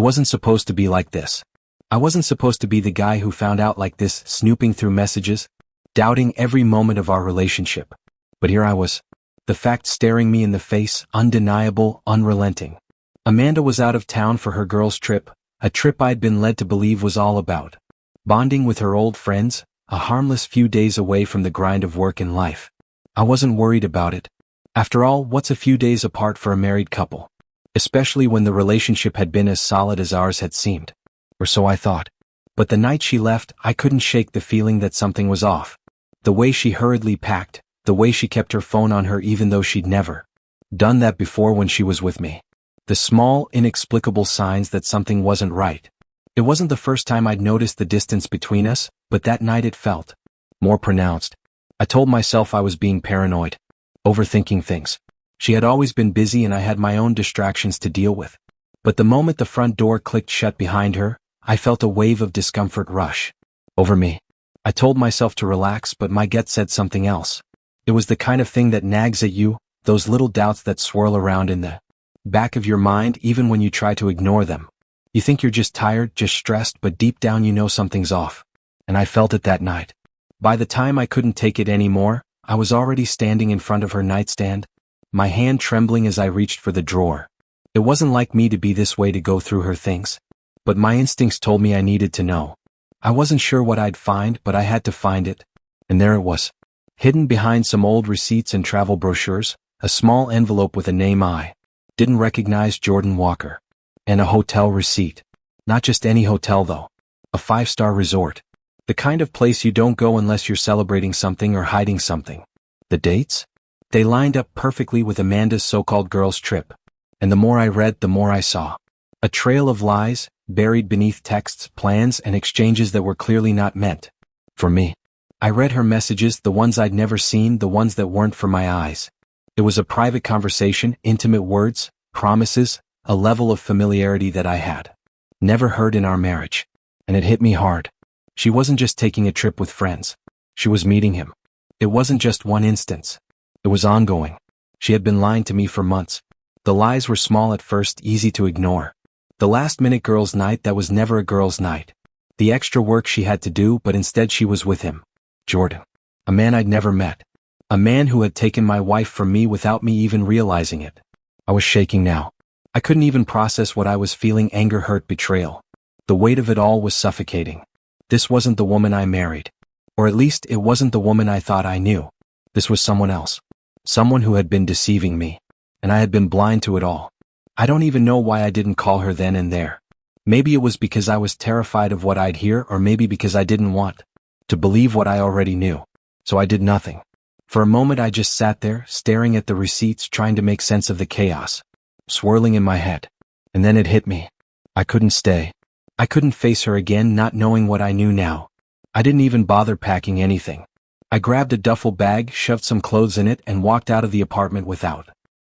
wasn't supposed to be like this. I wasn't supposed to be the guy who found out like this, snooping through messages, doubting every moment of our relationship. But here I was. The fact staring me in the face, undeniable, unrelenting. Amanda was out of town for her girls' trip, a trip I'd been led to believe was all about bonding with her old friends, a harmless few days away from the grind of work and life. I wasn't worried about it. After all, what's a few days apart for a married couple? Especially when the relationship had been as solid as ours had seemed. Or so I thought. But the night she left, I couldn't shake the feeling that something was off. The way she hurriedly packed, the way she kept her phone on her even though she'd never done that before when she was with me. The small, inexplicable signs that something wasn't right. It wasn't the first time I'd noticed the distance between us, but that night it felt more pronounced. I told myself I was being paranoid, overthinking things. She had always been busy and I had my own distractions to deal with. But the moment the front door clicked shut behind her, I felt a wave of discomfort rush over me. I told myself to relax, but my gut said something else. It was the kind of thing that nags at you, those little doubts that swirl around in the back of your mind even when you try to ignore them. You think you're just tired, just stressed, but deep down you know something's off. And I felt it that night. By the time I couldn't take it anymore, I was already standing in front of her nightstand, my hand trembling as I reached for the drawer. It wasn't like me to be this way to go through her things. But my instincts told me I needed to know. I wasn't sure what I'd find, but I had to find it. And there it was. Hidden behind some old receipts and travel brochures, a small envelope with a name I didn't recognize, Jordan Walker. And a hotel receipt. Not just any hotel though. A 5-star resort. The kind of place you don't go unless you're celebrating something or hiding something. The dates? They lined up perfectly with Amanda's so-called girls' trip. And the more I read, the more I saw. A trail of lies, buried beneath texts, plans, and exchanges that were clearly not meant for me. I read her messages, the ones I'd never seen, the ones that weren't for my eyes. It was a private conversation, intimate words, promises, a level of familiarity that I had never heard in our marriage. And it hit me hard. She wasn't just taking a trip with friends. She was meeting him. It wasn't just one instance. It was ongoing. She had been lying to me for months. The lies were small at first, easy to ignore. The last-minute girls' night that was never a girls' night. The extra work she had to do, but instead she was with him. Jordan. A man I'd never met. A man who had taken my wife from me without me even realizing it. I was shaking now. I couldn't even process what I was feeling: anger, hurt, betrayal. The weight of it all was suffocating. This wasn't the woman I married. Or at least it wasn't the woman I thought I knew. This was someone else. Someone who had been deceiving me. And I had been blind to it all. I don't even know why I didn't call her then and there. Maybe it was because I was terrified of what I'd hear, or maybe because I didn't want to believe what I already knew. So I did nothing. For a moment I just sat there, staring at the receipts, trying to make sense of the chaos swirling in my head. And then it hit me. I couldn't stay. I couldn't face her again, not knowing what I knew now. I didn't even bother packing anything. I grabbed a duffel bag, shoved some clothes in it, and walked out of the apartment without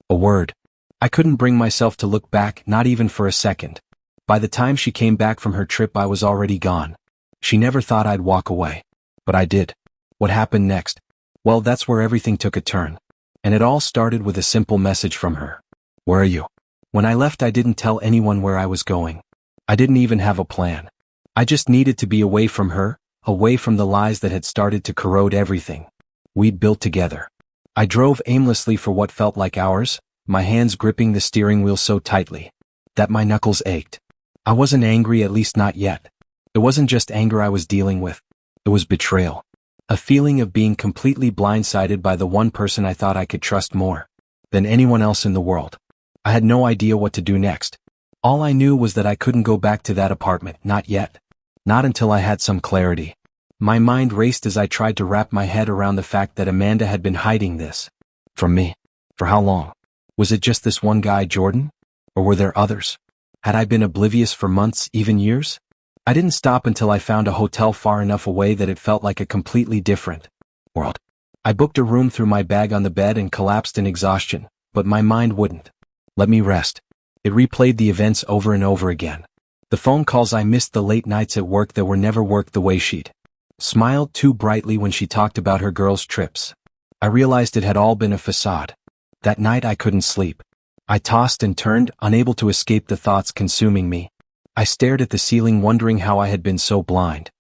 a word. I couldn't bring myself to look back, not even for a second. By the time she came back from her trip, I was already gone. She never thought I'd walk away. But I did. What happened next? Well, that's where everything took a turn. And it all started with a simple message from her. Where are you? When I left, I didn't tell anyone where I was going. I didn't even have a plan. I just needed to be away from her, away from the lies that had started to corrode everything we'd built together. I drove aimlessly for what felt like hours, my hands gripping the steering wheel so tightly that my knuckles ached. I wasn't angry, at least not yet. It wasn't just anger I was dealing with. It was betrayal. A feeling of being completely blindsided by the one person I thought I could trust more than anyone else in the world. I had no idea what to do next. All I knew was that I couldn't go back to that apartment, not yet. Not until I had some clarity. My mind raced as I tried to wrap my head around the fact that Amanda had been hiding this from me. For how long? Was it just this one guy, Jordan? Or were there others? Had I been oblivious for months, even years? I didn't stop until I found a hotel far enough away that it felt like a completely different world. I booked a room, threw my bag on the bed, and collapsed in exhaustion, but my mind wouldn't let me rest. It replayed the events over and over again. The phone calls I missed, the late nights at work that were never work, the way she'd smiled too brightly when she talked about her girls' trips. I realized it had all been a facade. That night I couldn't sleep. I tossed and turned, unable to escape the thoughts consuming me. I stared at the ceiling wondering how I had been so blind.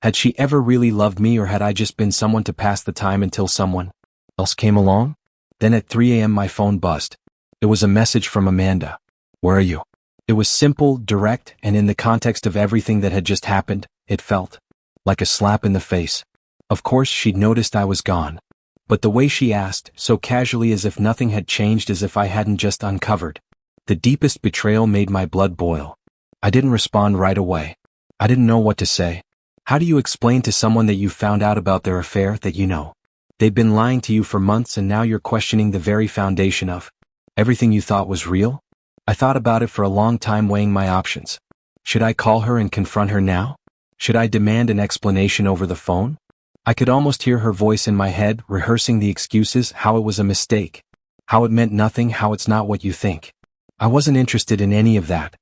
Had she ever really loved me, or had I just been someone to pass the time until someone else came along? Then at 3 a.m. my phone buzzed. It was a message from Amanda. "Where are you?" It was simple, direct, and in the context of everything that had just happened, it felt like a slap in the face. Of course she'd noticed I was gone. But the way she asked, so casually as if nothing had changed, as if I hadn't just uncovered the deepest betrayal, made my blood boil. I didn't respond right away. I didn't know what to say. How do you explain to someone that you found out about their affair, that you know they've been lying to you for months, and now you're questioning the very foundation of everything you thought was real? I thought about it for a long time, weighing my options. Should I call her and confront her now? Should I demand an explanation over the phone? I could almost hear her voice in my head, rehearsing the excuses, how it was a mistake, how it meant nothing, how it's not what you think. I wasn't interested in any of that.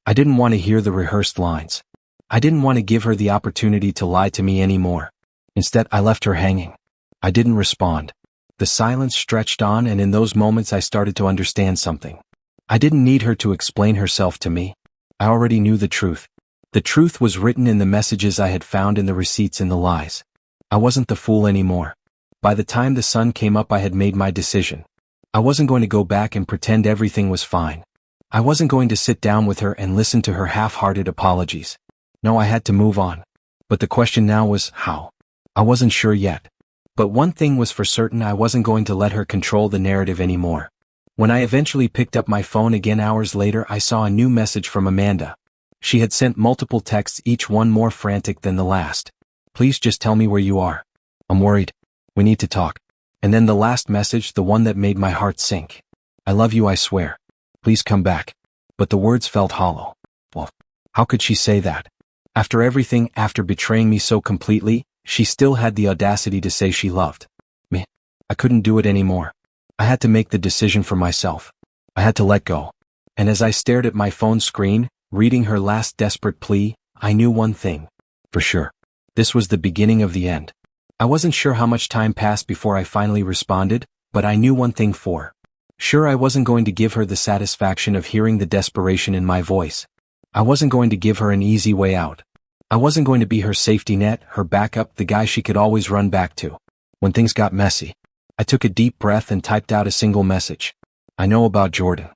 I didn't want to hear the rehearsed lines. I didn't want to give her the opportunity to lie to me anymore. Instead, I left her hanging. I didn't respond. The silence stretched on, and in those moments I started to understand something. I didn't need her to explain herself to me. I already knew the truth. The truth was written in the messages I had found, in the receipts, in the lies. I wasn't the fool anymore. By the time the sun came up, I had made my decision. I wasn't going to go back and pretend everything was fine. I wasn't going to sit down with her and listen to her half-hearted apologies. No, I had to move on. But the question now was, how? I wasn't sure yet. But one thing was for certain: I wasn't going to let her control the narrative anymore. When I eventually picked up my phone again hours later, I saw a new message from Amanda. She had sent multiple texts, each one more frantic than the last. "Please just tell me where you are. I'm worried. We need to talk." And then the last message, the one that made my heart sink. "I love you, I swear. Please come back." But the words felt hollow. Well, how could she say that? After everything, after betraying me so completely, she still had the audacity to say she loved me. I couldn't do it anymore. I had to make the decision for myself. I had to let go. And as I stared at my phone screen, reading her last desperate plea, I knew one thing for sure. This was the beginning of the end. I wasn't sure how much time passed before I finally responded, but I knew one thing for sure: I wasn't going to give her the satisfaction of hearing the desperation in my voice. I wasn't going to give her an easy way out. I wasn't going to be her safety net, her backup, the guy she could always run back to when things got messy. I took a deep breath and typed out a single message. "I know about Jordan."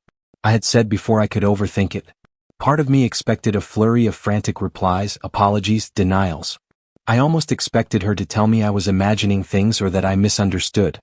I had said before I could overthink it. Part of me expected a flurry of frantic replies, apologies, denials. I almost expected her to tell me I was imagining things, or that I misunderstood.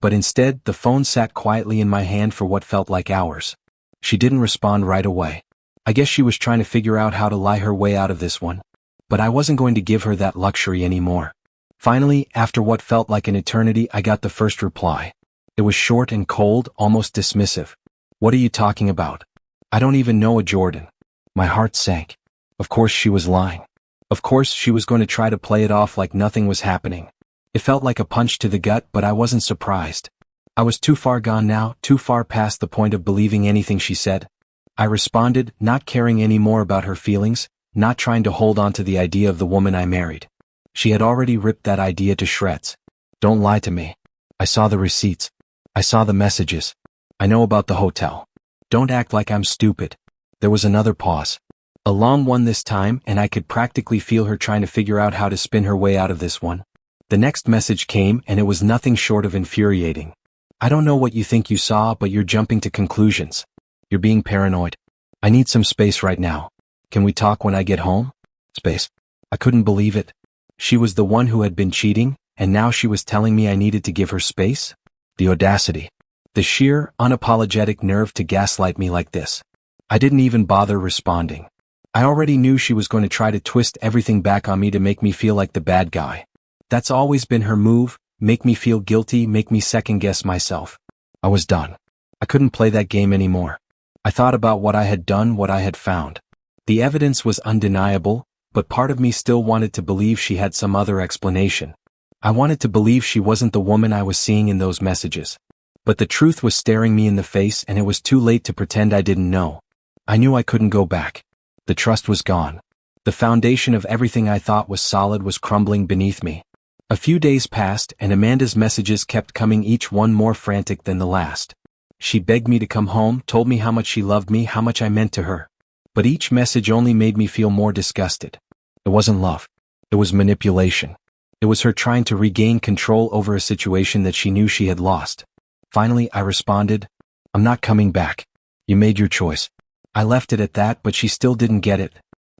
But instead, the phone sat quietly in my hand for what felt like hours. She didn't respond right away. I guess she was trying to figure out how to lie her way out of this one. But I wasn't going to give her that luxury anymore. Finally, after what felt like an eternity, I got the first reply. It was short and cold, almost dismissive. "What are you talking about? I don't even know a Jordan." My heart sank. Of course she was lying. Of course she was going to try to play it off like nothing was happening. It felt like a punch to the gut, but I wasn't surprised. I was too far gone now, too far past the point of believing anything she said. I responded, not caring any more about her feelings, not trying to hold on to the idea of the woman I married. She had already ripped that idea to shreds. "Don't lie to me. I saw the receipts. I saw the messages. I know about the hotel. Don't act like I'm stupid." There was another pause. A long one this time, and I could practically feel her trying to figure out how to spin her way out of this one. The next message came, and it was nothing short of infuriating. "I don't know what you think you saw, but you're jumping to conclusions. You're being paranoid. I need some space right now. Can we talk when I get home?" Space. I couldn't believe it. She was the one who had been cheating, and now she was telling me I needed to give her space? The audacity. The sheer, unapologetic nerve to gaslight me like this. I didn't even bother responding. I already knew she was going to try to twist everything back on me to make me feel like the bad guy. That's always been her move: make me feel guilty, make me second-guess myself. I was done. I couldn't play that game anymore. I thought about what I had done, what I had found. The evidence was undeniable, but part of me still wanted to believe she had some other explanation. I wanted to believe she wasn't the woman I was seeing in those messages. But the truth was staring me in the face, and it was too late to pretend I didn't know. I knew I couldn't go back. The trust was gone. The foundation of everything I thought was solid was crumbling beneath me. A few days passed, and Amanda's messages kept coming, each one more frantic than the last. She begged me to come home, told me how much she loved me, how much I meant to her. But each message only made me feel more disgusted. It wasn't love. It was manipulation. It was her trying to regain control over a situation that she knew she had lost. Finally, I responded, "I'm not coming back. You made your choice." I left it at that, but she still didn't get it.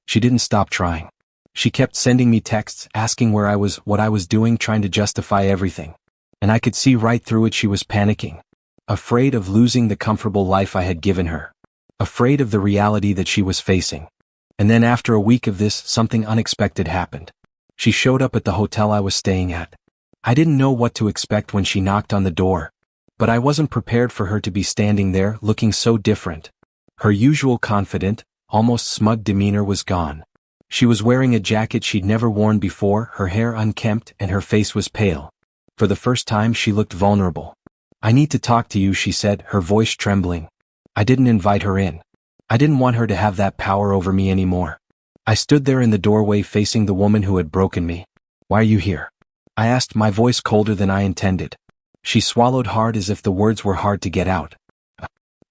She didn't stop trying. She kept sending me texts, asking where I was, what I was doing, trying to justify everything. And I could see right through it she was panicking. Afraid of losing the comfortable life I had given her. Afraid of the reality that she was facing. And then after a week of this, something unexpected happened. She showed up at the hotel I was staying at. I didn't know what to expect when she knocked on the door. But I wasn't prepared for her to be standing there, looking so different. Her usual confident, almost smug demeanor was gone. She was wearing a jacket she'd never worn before, her hair unkempt, and her face was pale. For the first time she looked vulnerable. "I need to talk to you," she said, her voice trembling. I didn't invite her in. I didn't want her to have that power over me anymore. I stood there in the doorway facing the woman who had broken me. "Why are you here?" I asked, my voice colder than I intended. She swallowed hard as if the words were hard to get out.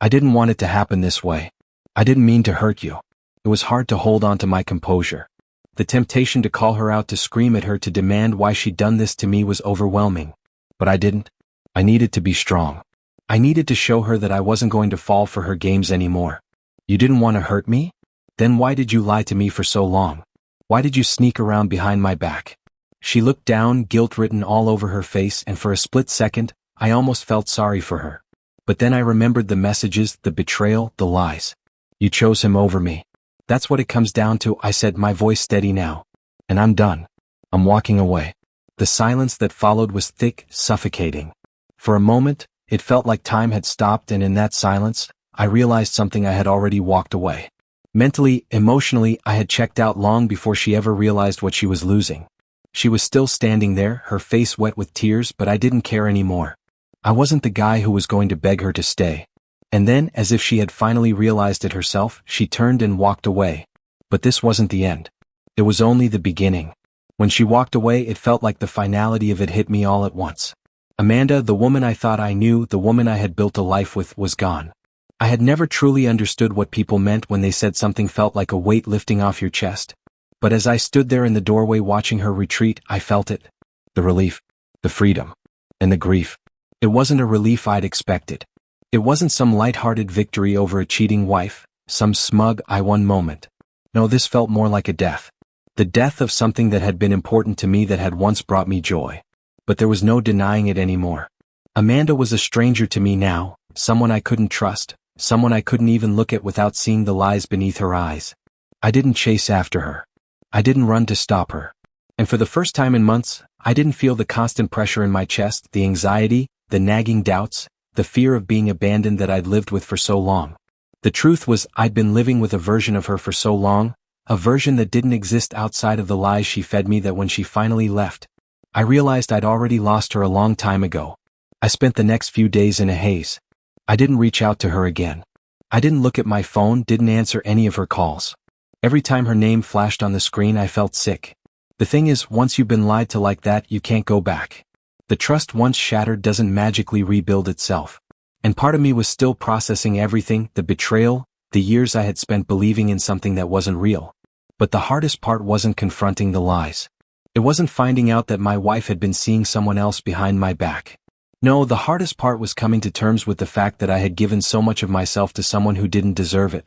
"I didn't want it to happen this way. I didn't mean to hurt you." It was hard to hold on to my composure. The temptation to call her out, to scream at her, to demand why she'd done this to me was overwhelming. But I didn't. I needed to be strong. I needed to show her that I wasn't going to fall for her games anymore. "You didn't want to hurt me? Then why did you lie to me for so long? Why did you sneak around behind my back?" She looked down, guilt written all over her face, and for a split second, I almost felt sorry for her. But then I remembered the messages, the betrayal, the lies. "You chose him over me. That's what it comes down to," I said, my voice steady now. "And I'm done. I'm walking away." The silence that followed was thick, suffocating. For a moment, it felt like time had stopped, and in that silence, I realized something. I had already walked away. Mentally, emotionally, I had checked out long before she ever realized what she was losing. She was still standing there, her face wet with tears, but I didn't care anymore. I wasn't the guy who was going to beg her to stay. And then, as if she had finally realized it herself, she turned and walked away. But this wasn't the end. It was only the beginning. When she walked away, it felt like the finality of it hit me all at once. Amanda, the woman I thought I knew, the woman I had built a life with, was gone. I had never truly understood what people meant when they said something felt like a weight lifting off your chest. But as I stood there in the doorway watching her retreat, I felt it. The relief, the freedom, and the grief. It wasn't a relief I'd expected. It wasn't some light-hearted victory over a cheating wife, some smug "I won" moment. No, this felt more like a death. The death of something that had been important to me, that had once brought me joy. But there was no denying it anymore. Amanda was a stranger to me now, someone I couldn't trust, someone I couldn't even look at without seeing the lies beneath her eyes. I didn't chase after her. I didn't run to stop her. And for the first time in months, I didn't feel the constant pressure in my chest, the anxiety, the nagging doubts, the fear of being abandoned that I'd lived with for so long. The truth was, I'd been living with a version of her for so long, a version that didn't exist outside of the lies she fed me, that when she finally left, I realized I'd already lost her a long time ago. I spent the next few days in a haze. I didn't reach out to her again. I didn't look at my phone, didn't answer any of her calls. Every time her name flashed on the screen, I felt sick. The thing is, once you've been lied to like that, you can't go back. The trust once shattered doesn't magically rebuild itself. And part of me was still processing everything, the betrayal, the years I had spent believing in something that wasn't real. But the hardest part wasn't confronting the lies. It wasn't finding out that my wife had been seeing someone else behind my back. No, the hardest part was coming to terms with the fact that I had given so much of myself to someone who didn't deserve it.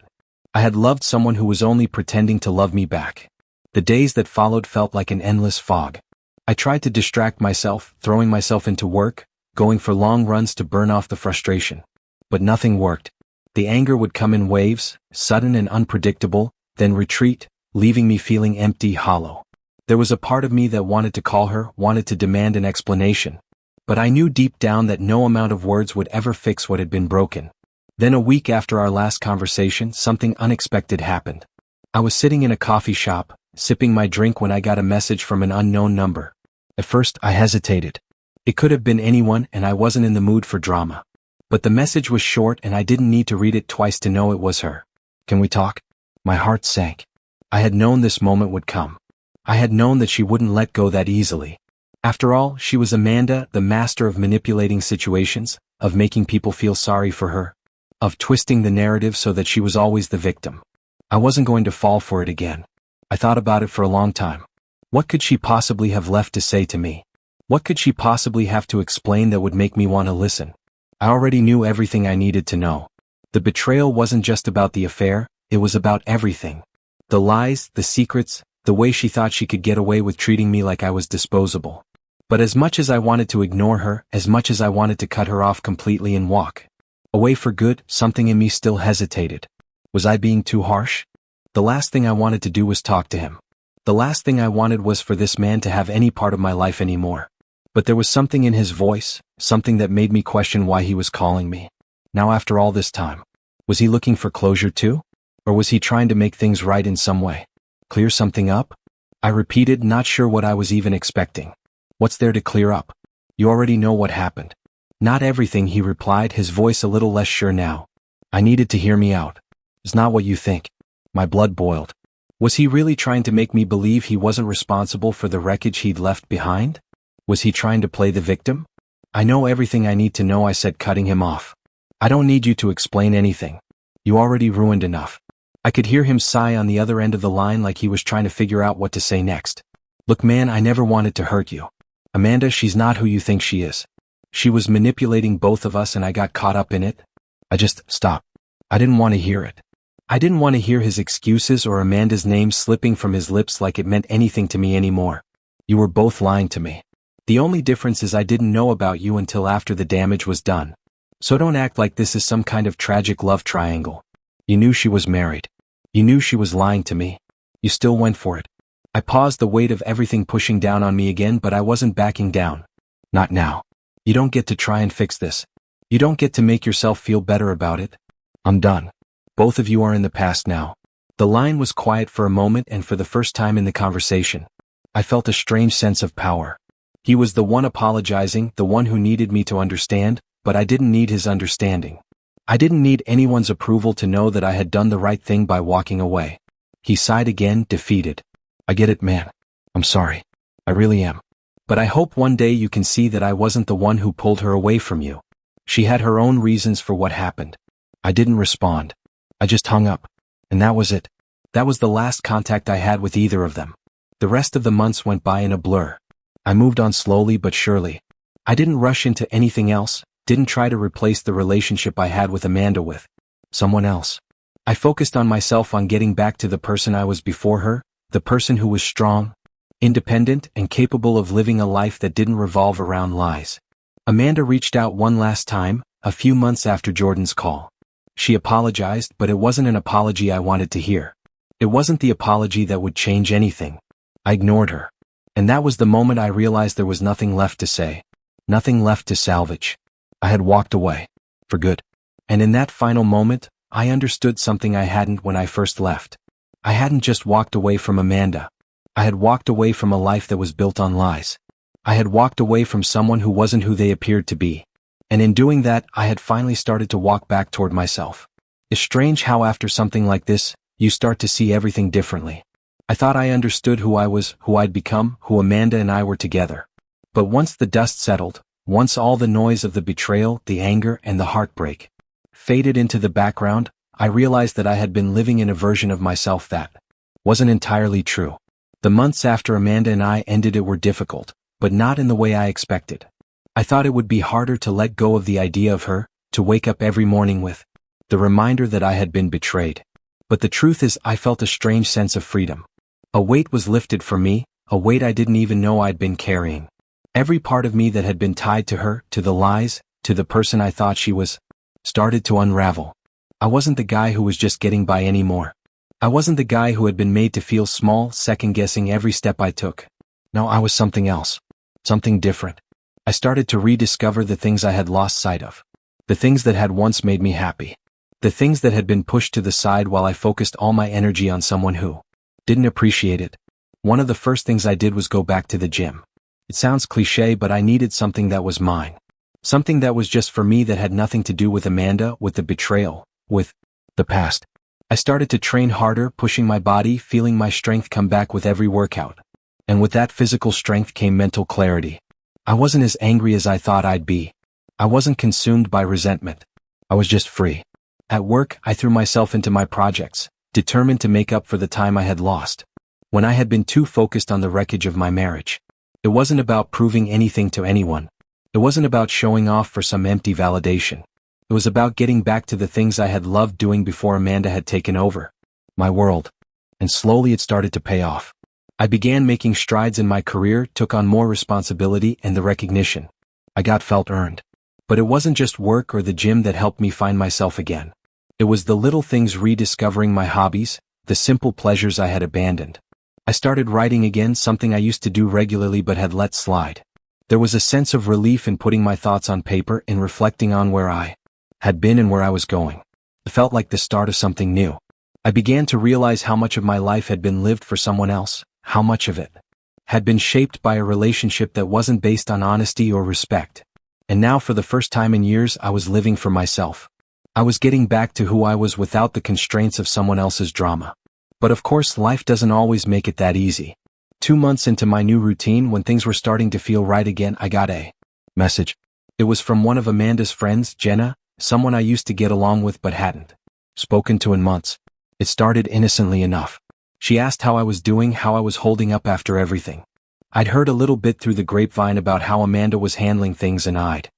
I had loved someone who was only pretending to love me back. The days that followed felt like an endless fog. I tried to distract myself, throwing myself into work, going for long runs to burn off the frustration. But nothing worked. The anger would come in waves, sudden and unpredictable, then retreat, leaving me feeling empty, hollow. There was a part of me that wanted to call her, wanted to demand an explanation. But I knew deep down that no amount of words would ever fix what had been broken. Then a week after our last conversation, something unexpected happened. I was sitting in a coffee shop, sipping my drink, when I got a message from an unknown number. At first, I hesitated. It could have been anyone, and I wasn't in the mood for drama. But the message was short, and I didn't need to read it twice to know it was her. "Can we talk?" My heart sank. I had known this moment would come. I had known that she wouldn't let go that easily. After all, she was Amanda, the master of manipulating situations, of making people feel sorry for her, of twisting the narrative so that she was always the victim. I wasn't going to fall for it again. I thought about it for a long time. What could she possibly have left to say to me? What could she possibly have to explain that would make me want to listen? I already knew everything I needed to know. The betrayal wasn't just about the affair, it was about everything. The lies, the secrets, the way she thought she could get away with treating me like I was disposable. But as much as I wanted to ignore her, as much as I wanted to cut her off completely and walk away for good, something in me still hesitated. Was I being too harsh? The last thing I wanted to do was talk to him. The last thing I wanted was for this man to have any part of my life anymore. But there was something in his voice, something that made me question why he was calling me. Now after all this time, was he looking for closure too? Or was he trying to make things right in some way? Clear something up? I repeated, not sure what I was even expecting. What's there to clear up? You already know what happened. Not everything, he replied, his voice a little less sure now. I needed to hear me out. It's not what you think. My blood boiled. Was he really trying to make me believe he wasn't responsible for the wreckage he'd left behind? Was he trying to play the victim? I know everything I need to know, I said, cutting him off. I don't need you to explain anything. You already ruined enough. I could hear him sigh on the other end of the line, like he was trying to figure out what to say next. Look man, I never wanted to hurt you. Amanda, she's not who you think she is. She was manipulating both of us and I got caught up in it. I just stopped. I didn't want to hear it. I didn't want to hear his excuses or Amanda's name slipping from his lips like it meant anything to me anymore. You were both lying to me. The only difference is I didn't know about you until after the damage was done. So don't act like this is some kind of tragic love triangle. You knew she was married. You knew she was lying to me. You still went for it. I paused, the weight of everything pushing down on me again, but I wasn't backing down. Not now. You don't get to try and fix this. You don't get to make yourself feel better about it. I'm done. Both of you are in the past now. The line was quiet for a moment, and for the first time in the conversation, I felt a strange sense of power. He was the one apologizing, the one who needed me to understand, but I didn't need his understanding. I didn't need anyone's approval to know that I had done the right thing by walking away. He sighed again, defeated. I get it, man. I'm sorry. I really am. But I hope one day you can see that I wasn't the one who pulled her away from you. She had her own reasons for what happened. I didn't respond. I just hung up. And that was it. That was the last contact I had with either of them. The rest of the months went by in a blur. I moved on slowly but surely. I didn't rush into anything else, didn't try to replace the relationship I had with Amanda with someone else. I focused on myself, on getting back to the person I was before her, the person who was strong, independent, and capable of living a life that didn't revolve around lies. Amanda reached out one last time, a few months after Jordan's call. She apologized, but it wasn't an apology I wanted to hear. It wasn't the apology that would change anything. I ignored her. And that was the moment I realized there was nothing left to say. Nothing left to salvage. I had walked away. For good. And in that final moment, I understood something I hadn't when I first left. I hadn't just walked away from Amanda. I had walked away from a life that was built on lies. I had walked away from someone who wasn't who they appeared to be. And in doing that, I had finally started to walk back toward myself. It's strange how after something like this, you start to see everything differently. I thought I understood who I was, who I'd become, who Amanda and I were together. But once the dust settled, once all the noise of the betrayal, the anger, and the heartbreak faded into the background, I realized that I had been living in a version of myself that wasn't entirely true. The months after Amanda and I ended it were difficult, but not in the way I expected. I thought it would be harder to let go of the idea of her, to wake up every morning with the reminder that I had been betrayed. But the truth is, I felt a strange sense of freedom. A weight was lifted from me, a weight I didn't even know I'd been carrying. Every part of me that had been tied to her, to the lies, to the person I thought she was, started to unravel. I wasn't the guy who was just getting by anymore. I wasn't the guy who had been made to feel small, second-guessing every step I took. No, I was something else. Something different. I started to rediscover the things I had lost sight of. The things that had once made me happy. The things that had been pushed to the side while I focused all my energy on someone who didn't appreciate it. One of the first things I did was go back to the gym. It sounds cliché, but I needed something that was mine. Something that was just for me, that had nothing to do with Amanda, with the betrayal, with the past. I started to train harder, pushing my body, feeling my strength come back with every workout. And with that physical strength came mental clarity. I wasn't as angry as I thought I'd be. I wasn't consumed by resentment. I was just free. At work, I threw myself into my projects. determined to make up for the time I had lost. When I had been too focused on the wreckage of my marriage. It wasn't about proving anything to anyone. It wasn't about showing off for some empty validation. It was about getting back to the things I had loved doing before Amanda had taken over my world. And slowly it started to pay off. I began making strides in my career, took on more responsibility, and the recognition I got felt earned. But it wasn't just work or the gym that helped me find myself again. It was the little things, rediscovering my hobbies, the simple pleasures I had abandoned. I started writing again, something I used to do regularly but had let slide. There was a sense of relief in putting my thoughts on paper and reflecting on where I had been and where I was going. It felt like the start of something new. I began to realize how much of my life had been lived for someone else, how much of it had been shaped by a relationship that wasn't based on honesty or respect. And now, for the first time in years, I was living for myself. I was getting back to who I was without the constraints of someone else's drama. But of course, life doesn't always make it that easy. 2 months into my new routine, when things were starting to feel right again, I got a message. It was from one of Amanda's friends, Jenna, someone I used to get along with but hadn't spoken to in months. It started innocently enough. She asked how I was doing, how I was holding up after everything. I'd heard a little bit through the grapevine about how Amanda was handling things, and I'd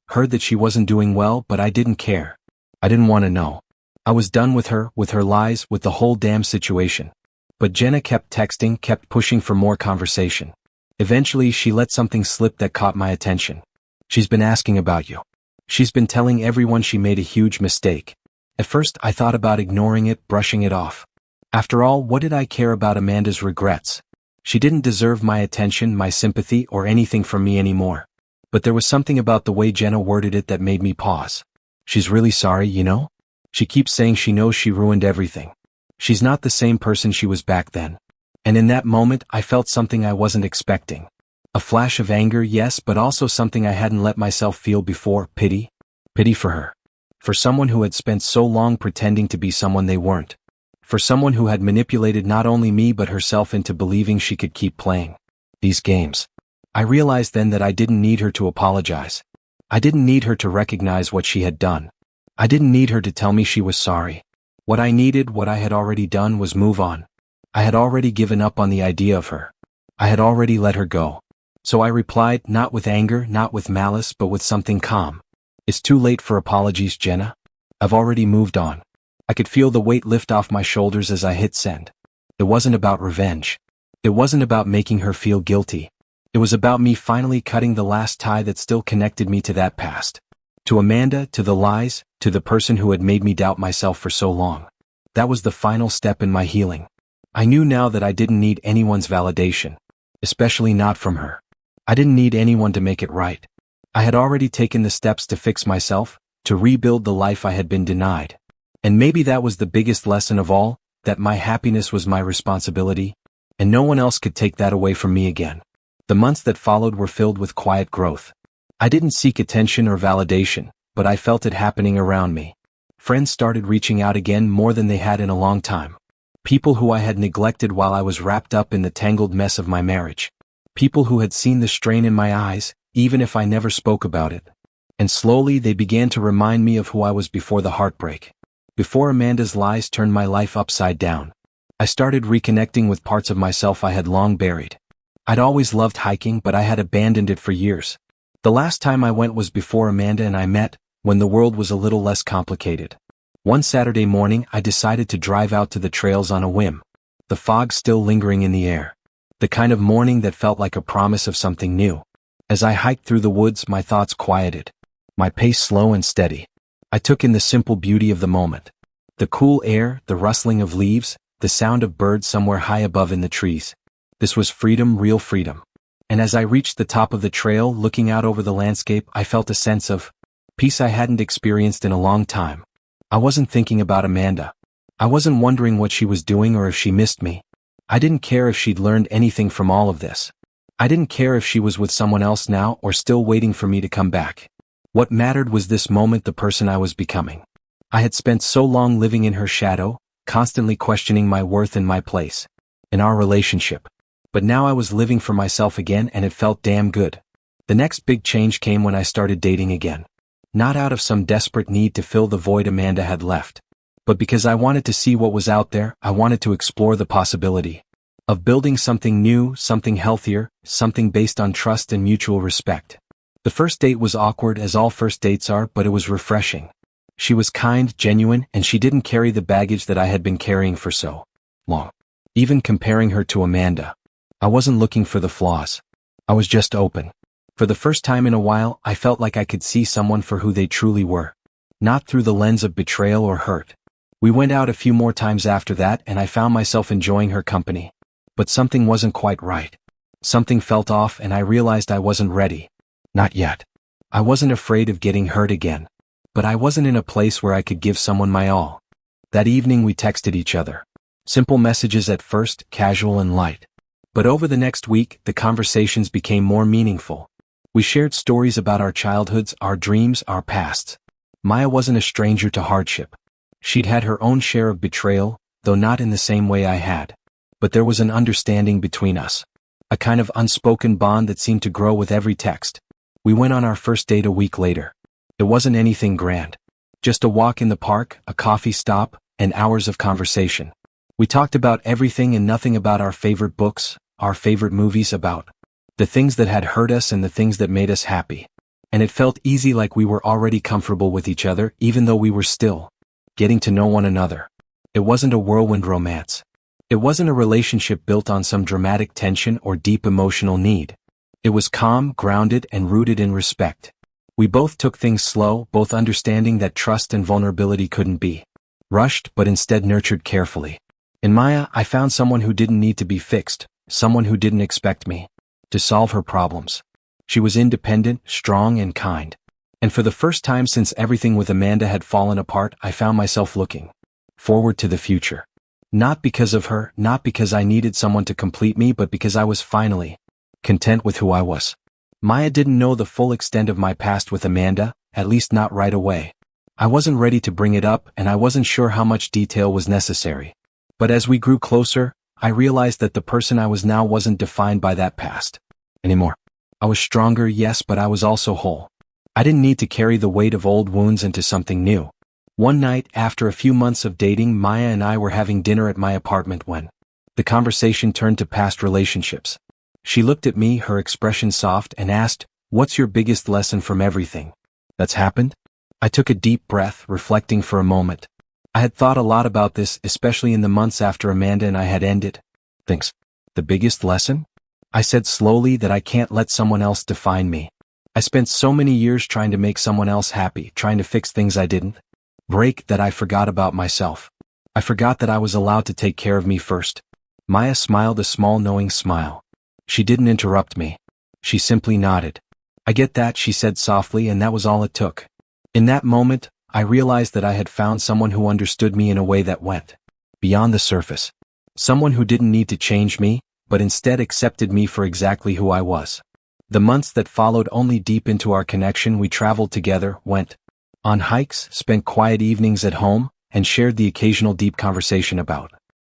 heard that she wasn't doing well, but I didn't care. I didn't want to know. I was done with her lies, with the whole damn situation. But Jenna kept texting, kept pushing for more conversation. Eventually, she let something slip that caught my attention. She's been asking about you. She's been telling everyone she made a huge mistake. At first, I thought about ignoring it, brushing it off. After all, what did I care about Amanda's regrets? She didn't deserve my attention, my sympathy, or anything from me anymore. But there was something about the way Jenna worded it that made me pause. She's really sorry, you know? She keeps saying she knows she ruined everything. She's not the same person she was back then. And in that moment, I felt something I wasn't expecting. A flash of anger, yes, but also something I hadn't let myself feel before, pity. Pity for her. For someone who had spent so long pretending to be someone they weren't. For someone who had manipulated not only me but herself into believing she could keep playing these games. I realized then that I didn't need her to apologize. I didn't need her to recognize what she had done. I didn't need her to tell me she was sorry. What I needed, what I had already done, was move on. I had already given up on the idea of her. I had already let her go. So I replied, not with anger, not with malice, but with something calm. It's too late for apologies, Jenna. I've already moved on. I could feel the weight lift off my shoulders as I hit send. It wasn't about revenge. It wasn't about making her feel guilty. It was about me finally cutting the last tie that still connected me to that past. To Amanda, to the lies, to the person who had made me doubt myself for so long. That was the final step in my healing. I knew now that I didn't need anyone's validation. Especially not from her. I didn't need anyone to make it right. I had already taken the steps to fix myself, to rebuild the life I had been denied. And maybe that was the biggest lesson of all, that my happiness was my responsibility, and no one else could take that away from me again. The months that followed were filled with quiet growth. I didn't seek attention or validation, but I felt it happening around me. Friends started reaching out again, more than they had in a long time. People who I had neglected while I was wrapped up in the tangled mess of my marriage. People who had seen the strain in my eyes, even if I never spoke about it. And slowly they began to remind me of who I was before the heartbreak. Before Amanda's lies turned my life upside down. I started reconnecting with parts of myself I had long buried. I'd always loved hiking, but I had abandoned it for years. The last time I went was before Amanda and I met, when the world was a little less complicated. One Saturday morning, I decided to drive out to the trails on a whim. The fog still lingering in the air. The kind of morning that felt like a promise of something new. As I hiked through the woods, my thoughts quieted. My pace slow and steady. I took in the simple beauty of the moment. The cool air, the rustling of leaves, the sound of birds somewhere high above in the trees. This was freedom, real freedom. And as I reached the top of the trail, looking out over the landscape, I felt a sense of peace I hadn't experienced in a long time. I wasn't thinking about Amanda. I wasn't wondering what she was doing or if she missed me. I didn't care if she'd learned anything from all of this. I didn't care if she was with someone else now or still waiting for me to come back. What mattered was this moment, the person I was becoming. I had spent so long living in her shadow, constantly questioning my worth and my place in our relationship. But now I was living for myself again, and it felt damn good. The next big change came when I started dating again. Not out of some desperate need to fill the void Amanda had left. But because I wanted to see what was out there, I wanted to explore the possibility of building something new, something healthier, something based on trust and mutual respect. The first date was awkward as all first dates are, but it was refreshing. She was kind, genuine, and she didn't carry the baggage that I had been carrying for so long. Even comparing her to Amanda, I wasn't looking for the flaws. I was just open. For the first time in a while, I felt like I could see someone for who they truly were, not through the lens of betrayal or hurt. We went out a few more times after that, and I found myself enjoying her company. But something wasn't quite right. Something felt off, and I realized I wasn't ready. Not yet. I wasn't afraid of getting hurt again. But I wasn't in a place where I could give someone my all. That evening we texted each other. Simple messages at first, casual and light. But over the next week, the conversations became more meaningful. We shared stories about our childhoods, our dreams, our pasts. Maya wasn't a stranger to hardship. She'd had her own share of betrayal, though not in the same way I had. But there was an understanding between us. A kind of unspoken bond that seemed to grow with every text. We went on our first date a week later. It wasn't anything grand. Just a walk in the park, a coffee stop, and hours of conversation. We talked about everything and nothing about our favorite books, our favorite movies, about the things that had hurt us and the things that made us happy. And it felt easy, like we were already comfortable with each other, even though we were still getting to know one another. It wasn't a whirlwind romance. It wasn't a relationship built on some dramatic tension or deep emotional need. It was calm, grounded, and rooted in respect. We both took things slow, both understanding that trust and vulnerability couldn't be rushed, but instead nurtured carefully. In Maya, I found someone who didn't need to be fixed, someone who didn't expect me to solve her problems. She was independent, strong, and kind. And for the first time since everything with Amanda had fallen apart, I found myself looking forward to the future. Not because of her, not because I needed someone to complete me, but because I was finally content with who I was. Maya didn't know the full extent of my past with Amanda, at least not right away. I wasn't ready to bring it up, and I wasn't sure how much detail was necessary. But as we grew closer, I realized that the person I was now wasn't defined by that past anymore. I was stronger, yes, but I was also whole. I didn't need to carry the weight of old wounds into something new. One night, after a few months of dating, Maya and I were having dinner at my apartment when the conversation turned to past relationships. She looked at me, her expression soft, and asked, "What's your biggest lesson from everything that's happened?" I took a deep breath, reflecting for a moment. I had thought a lot about this, especially in the months after Amanda and I had ended things. The biggest lesson? I said slowly, that I can't let someone else define me. I spent so many years trying to make someone else happy, trying to fix things I didn't break, that I forgot about myself. I forgot that I was allowed to take care of me first. Maya smiled a small knowing smile. She didn't interrupt me. She simply nodded. "I get that," she said softly, and that was all it took. In that moment, I realized that I had found someone who understood me in a way that went beyond the surface. Someone who didn't need to change me, but instead accepted me for exactly who I was. The months that followed only deep into our connection. We traveled together, went on hikes, spent quiet evenings at home, and shared the occasional deep conversation about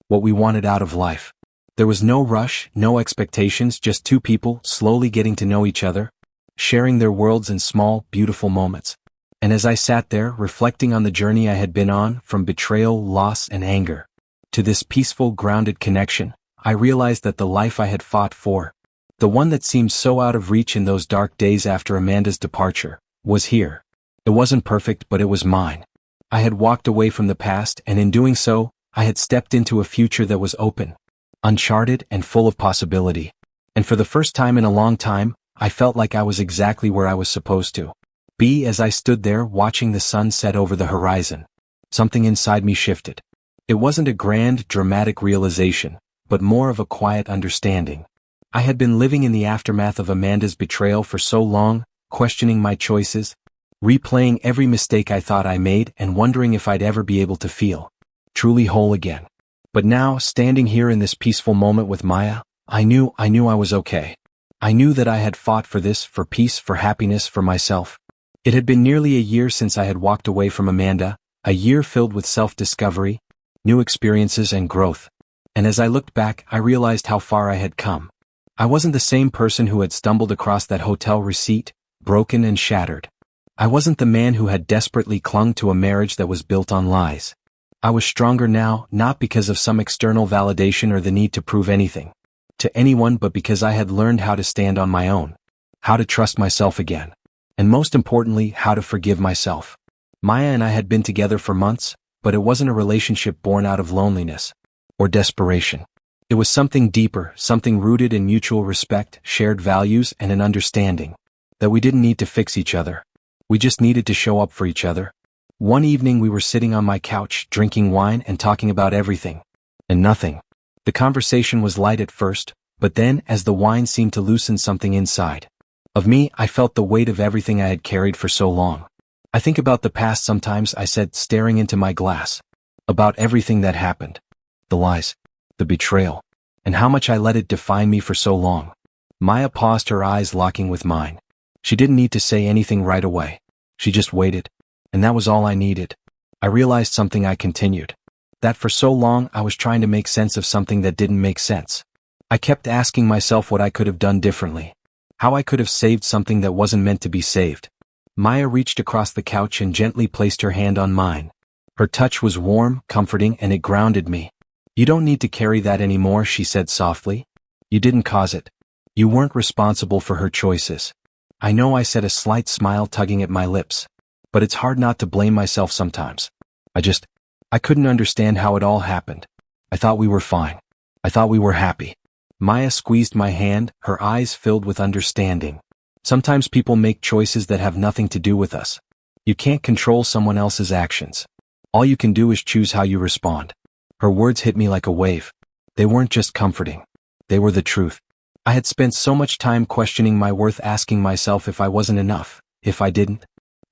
what we wanted out of life. There was no rush, no expectations, just two people slowly getting to know each other, sharing their worlds in small, beautiful moments. And as I sat there, reflecting on the journey I had been on, from betrayal, loss, and anger, to this peaceful, grounded connection, I realized that the life I had fought for, the one that seemed so out of reach in those dark days after Amanda's departure, was here. It wasn't perfect, but it was mine. I had walked away from the past, and in doing so, I had stepped into a future that was open, uncharted, and full of possibility. And for the first time in a long time, I felt like I was exactly where I was supposed to be. As I stood there watching the sun set over the horizon, something inside me shifted. It wasn't a grand, dramatic realization, but more of a quiet understanding. I had been living in the aftermath of Amanda's betrayal for so long, questioning my choices, replaying every mistake I thought I made, and wondering if I'd ever be able to feel truly whole again. But now, standing here in this peaceful moment with Maya, I knew I was okay. I knew that I had fought for this, for peace, for happiness, for myself. It had been nearly a year since I had walked away from Amanda, a year filled with self-discovery, new experiences, and growth. And as I looked back, I realized how far I had come. I wasn't the same person who had stumbled across that hotel receipt, broken and shattered. I wasn't the man who had desperately clung to a marriage that was built on lies. I was stronger now, not because of some external validation or the need to prove anything to anyone, but because I had learned how to stand on my own, how to trust myself again, and most importantly, how to forgive myself. Maya and I had been together for months, but it wasn't a relationship born out of loneliness or desperation. It was something deeper, something rooted in mutual respect, shared values, and an understanding that we didn't need to fix each other. We just needed to show up for each other. One evening we were sitting on my couch, drinking wine and talking about everything and nothing. The conversation was light at first, but then, as the wine seemed to loosen something inside of me, I felt the weight of everything I had carried for so long. I think about the past sometimes, I said, staring into my glass. About everything that happened. The lies, the betrayal, and how much I let it define me for so long. Maya paused, her eyes locking with mine. She didn't need to say anything right away. She just waited. And that was all I needed. I realized something. I continued. That for so long I was trying to make sense of something that didn't make sense. I kept asking myself what I could have done differently. How I could have saved something that wasn't meant to be saved. Maya reached across the couch and gently placed her hand on mine. Her touch was warm, comforting, and it grounded me. You don't need to carry that anymore, she said softly. You didn't cause it. You weren't responsible for her choices. I know, I said, a slight smile tugging at my lips. But it's hard not to blame myself sometimes. I couldn't understand how it all happened. I thought we were fine. I thought we were happy. Maya squeezed my hand, her eyes filled with understanding. Sometimes people make choices that have nothing to do with us. You can't control someone else's actions. All you can do is choose how you respond. Her words hit me like a wave. They weren't just comforting. They were the truth. I had spent so much time questioning my worth, asking myself if I wasn't enough, if I didn't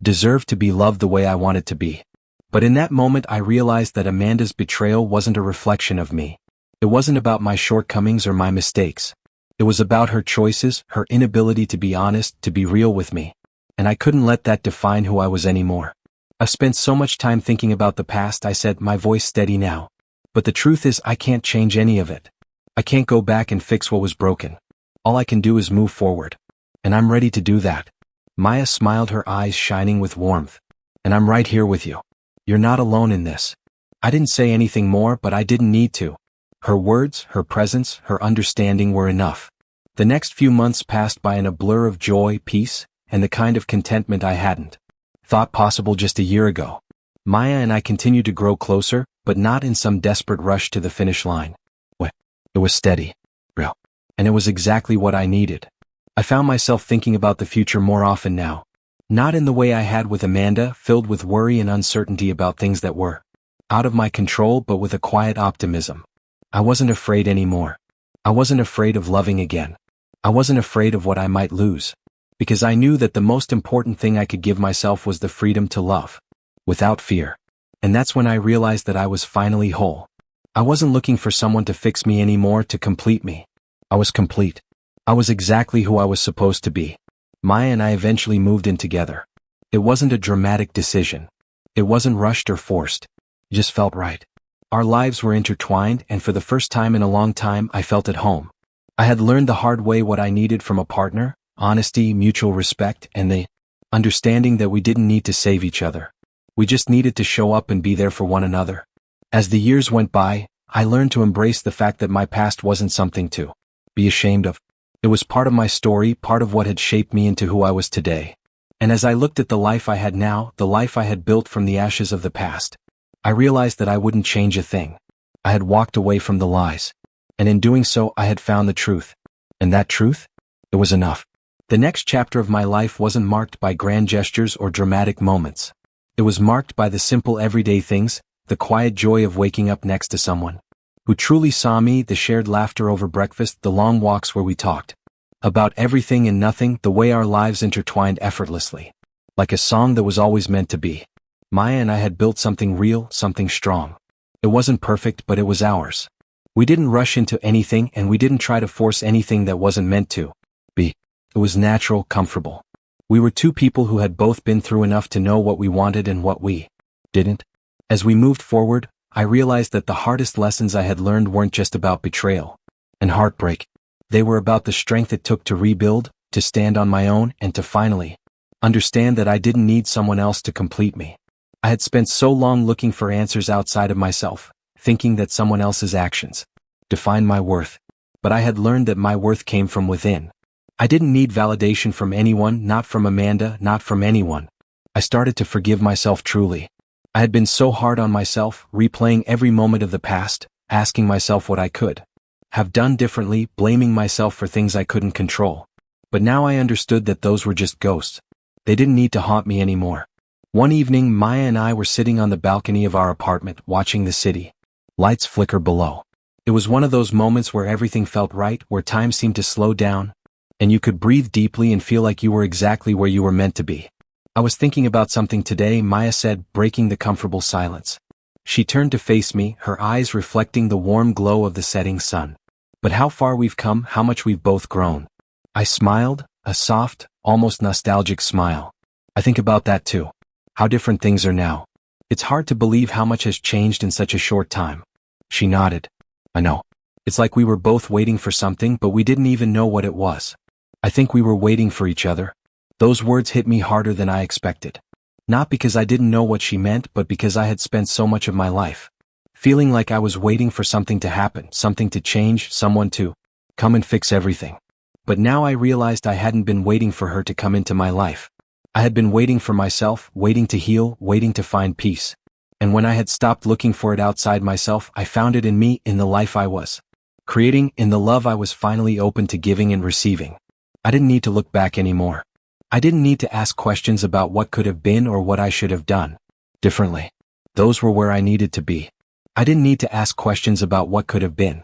deserve to be loved the way I wanted to be. But in that moment I realized that Amanda's betrayal wasn't a reflection of me. It wasn't about my shortcomings or my mistakes. It was about her choices, her inability to be honest, to be real with me. And I couldn't let that define who I was anymore. I've spent so much time thinking about the past, I said, my voice steady now. But the truth is, I can't change any of it. I can't go back and fix what was broken. All I can do is move forward. And I'm ready to do that. Maya smiled, her eyes shining with warmth. And I'm right here with you. You're not alone in this. I didn't say anything more, but I didn't need to. Her words, her presence, her understanding were enough. The next few months passed by in a blur of joy, peace, and the kind of contentment I hadn't thought possible just a year ago. Maya and I continued to grow closer, but not in some desperate rush to the finish line. It was steady, real, and it was exactly what I needed. I found myself thinking about the future more often now. Not in the way I had with Amanda, filled with worry and uncertainty about things that were out of my control, but with a quiet optimism. I wasn't afraid anymore. I wasn't afraid of loving again. I wasn't afraid of what I might lose. Because I knew that the most important thing I could give myself was the freedom to love. Without fear. And that's when I realized that I was finally whole. I wasn't looking for someone to fix me anymore, to complete me. I was complete. I was exactly who I was supposed to be. Maya and I eventually moved in together. It wasn't a dramatic decision. It wasn't rushed or forced. It just felt right. Our lives were intertwined, and for the first time in a long time I felt at home. I had learned the hard way what I needed from a partner: honesty, mutual respect, and the understanding that we didn't need to save each other. We just needed to show up and be there for one another. As the years went by, I learned to embrace the fact that my past wasn't something to be ashamed of. It was part of my story, part of what had shaped me into who I was today. And as I looked at the life I had now, the life I had built from the ashes of the past, I realized that I wouldn't change a thing. I had walked away from the lies. And in doing so, I had found the truth. And that truth? It was enough. The next chapter of my life wasn't marked by grand gestures or dramatic moments. It was marked by the simple everyday things, the quiet joy of waking up next to someone who truly saw me, the shared laughter over breakfast, the long walks where we talked about everything and nothing, the way our lives intertwined effortlessly. Like a song that was always meant to be. Maya and I had built something real, something strong. It wasn't perfect, but it was ours. We didn't rush into anything, and we didn't try to force anything that wasn't meant to be. It was natural, comfortable. We were two people who had both been through enough to know what we wanted and what we didn't. As we moved forward, I realized that the hardest lessons I had learned weren't just about betrayal and heartbreak. They were about the strength it took to rebuild, to stand on my own, and to finally understand that I didn't need someone else to complete me. I had spent so long looking for answers outside of myself, thinking that someone else's actions defined my worth. But I had learned that my worth came from within. I didn't need validation from anyone, not from Amanda, not from anyone. I started to forgive myself truly. I had been so hard on myself, replaying every moment of the past, asking myself what I could have done differently, blaming myself for things I couldn't control. But now I understood that those were just ghosts. They didn't need to haunt me anymore. One evening, Maya and I were sitting on the balcony of our apartment, watching the city lights flicker below. It was one of those moments where everything felt right, where time seemed to slow down, and you could breathe deeply and feel like you were exactly where you were meant to be. I was thinking about something today, Maya said, breaking the comfortable silence. She turned to face me, her eyes reflecting the warm glow of the setting sun. But how far we've come, how much we've both grown. I smiled, a soft, almost nostalgic smile. I think about that too. How different things are now. It's hard to believe how much has changed in such a short time. She nodded. I know. It's like we were both waiting for something, but we didn't even know what it was. I think we were waiting for each other. Those words hit me harder than I expected. Not because I didn't know what she meant, but because I had spent so much of my life feeling like I was waiting for something to happen, something to change, someone to come and fix everything. But now I realized I hadn't been waiting for her to come into my life. I had been waiting for myself, waiting to heal, waiting to find peace. And when I had stopped looking for it outside myself, I found it in me, in the life I was creating, in the love I was finally open to giving and receiving. I didn't need to look back anymore. I didn't need to ask questions about what could have been or what I should have done differently. Those were where I needed to be. I didn't need to ask questions about what could have been.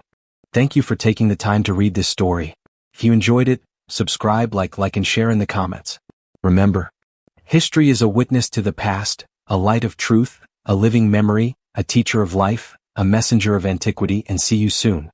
Thank you for taking the time to read this story. If you enjoyed it, subscribe, like and share in the comments. Remember, history is a witness to the past, a light of truth, a living memory, a teacher of life, a messenger of antiquity, and see you soon.